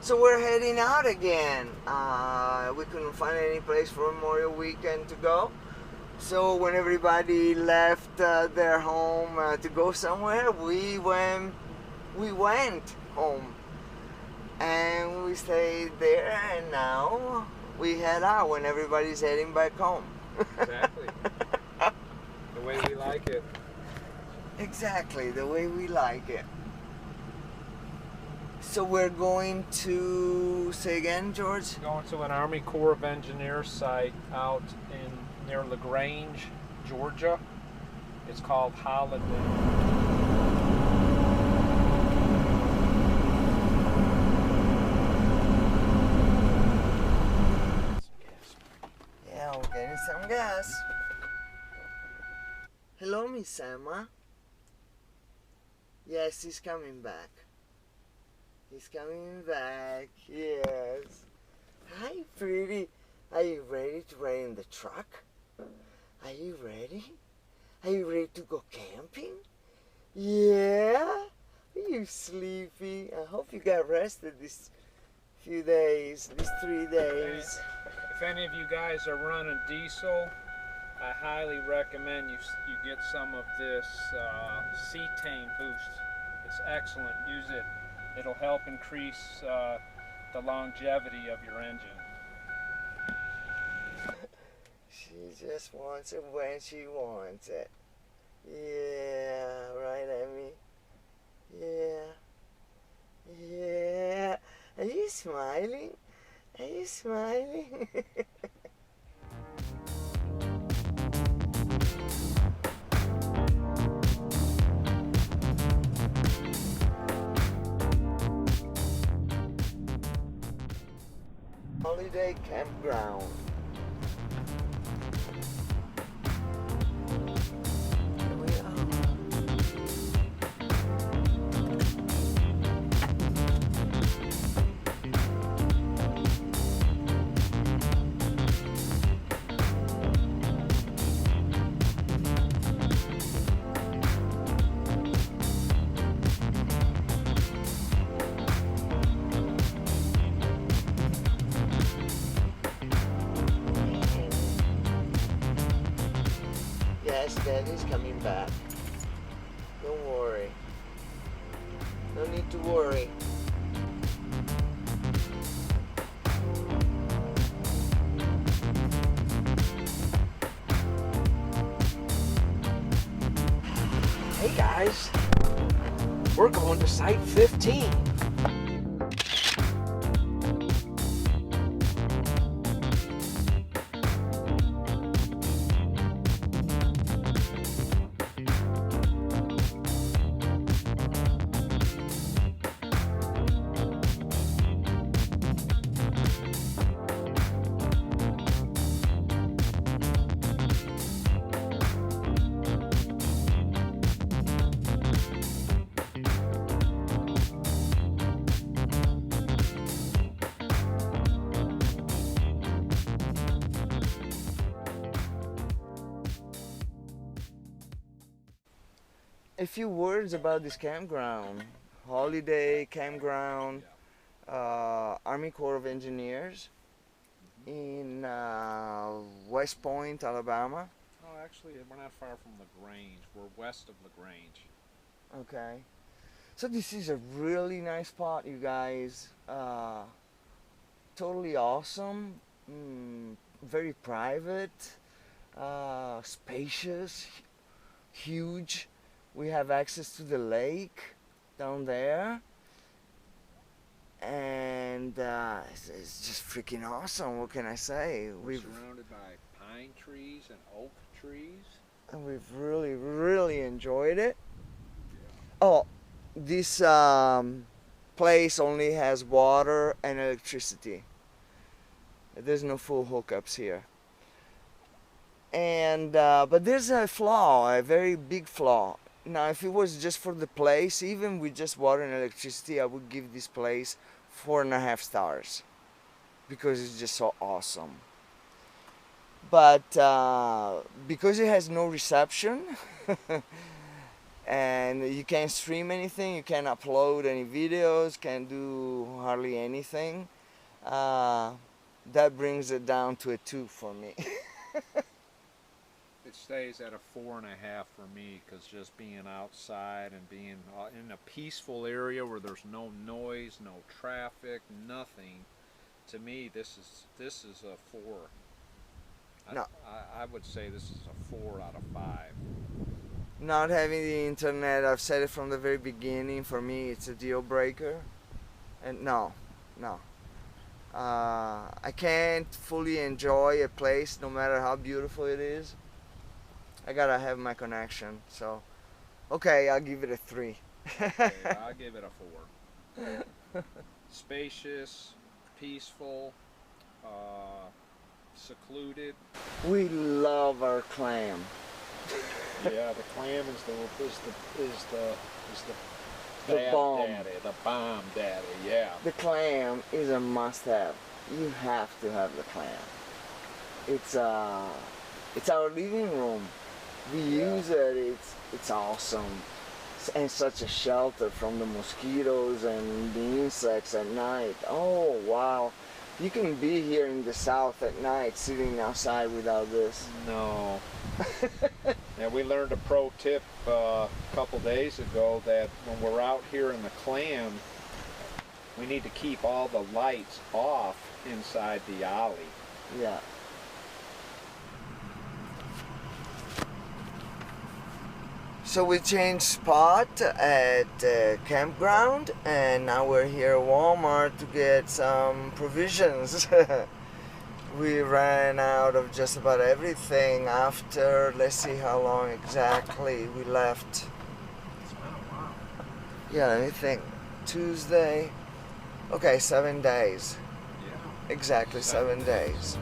So we're heading out again. We couldn't find any place for Memorial Weekend to go. So when everybody left their home to go somewhere, we went home. And we stayed there, and now we head out when everybody's heading back home. Exactly. The way we like it. Exactly, the way we like it. So we're going to, say again, George? Going to an Army Corps of Engineers site out near LaGrange, Georgia. It's called Holiday. Yeah, we're getting some gas. Hello, Miss Emma. Yes, he's coming back. He's coming back, yes. Hi, pretty. Are you ready to ride in the truck? Are you ready? Are you ready to go camping? Yeah? Are you sleepy? I hope you got rested these few days, these 3 days. If any of you guys are running diesel, I highly recommend you get some of this cetane boost. It's excellent. Use it. It'll help increase the longevity of your engine. She just wants it when she wants it. Yeah, right, Emmy? Yeah. Yeah. Are you smiling? Are you smiling? Holiday campground. Here we are. Yes, Daddy's coming back. Don't worry. No need to worry. Hey guys, we're going to Site 15. A few words about this campground. Holiday campground, Army Corps of Engineers in West Point, Alabama. Oh, actually, we're not far from LaGrange. We're west of LaGrange. Okay. So this is a really nice spot, you guys. Totally awesome. Very private, spacious, huge. We have access to the lake down there, and it's just freaking awesome. What can I say? We're surrounded by pine trees and oak trees. And we've really enjoyed it. Oh, this place only has water and electricity. There's no full hookups here. And but there's a flaw, a very big flaw. Now, if it was just for the place, even with just water and electricity, I would give this place 4.5 stars because it's just so awesome. But because it has no reception and you can't stream anything, you can't upload any videos, can't do hardly anything. That brings it down to a 2 for me. It stays at a 4.5 for me, because just being outside and being in a peaceful area where there's no noise, no traffic, nothing. To me, this is a 4. No. I would say this is a 4 out of 5. Not having the internet, I've said it from the very beginning, for me it's a deal breaker. And no. I can't fully enjoy a place no matter how beautiful it is. I gotta have my connection. So, okay, I'll give it a 3. Okay, I'll give it a 4. Spacious, peaceful, secluded. We love our clam. Yeah, the clam is the The bomb. daddy, the bomb daddy. Yeah. The clam is a must-have. You have to have the clam. It's our living room. We use it. It's awesome, and such a shelter from the mosquitoes and the insects at night. Oh wow, you can be here in the south at night sitting outside without this. No. Yeah, we learned a pro tip a couple days ago that when we're out here in the clam, we need to keep all the lights off inside the alley. Yeah. So we changed spot at the campground, and now we're here at Walmart to get some provisions. We ran out of just about everything after, let's see how long exactly we left. Yeah, let me think. Tuesday. Okay, 7 days. Yeah. Exactly 7 days.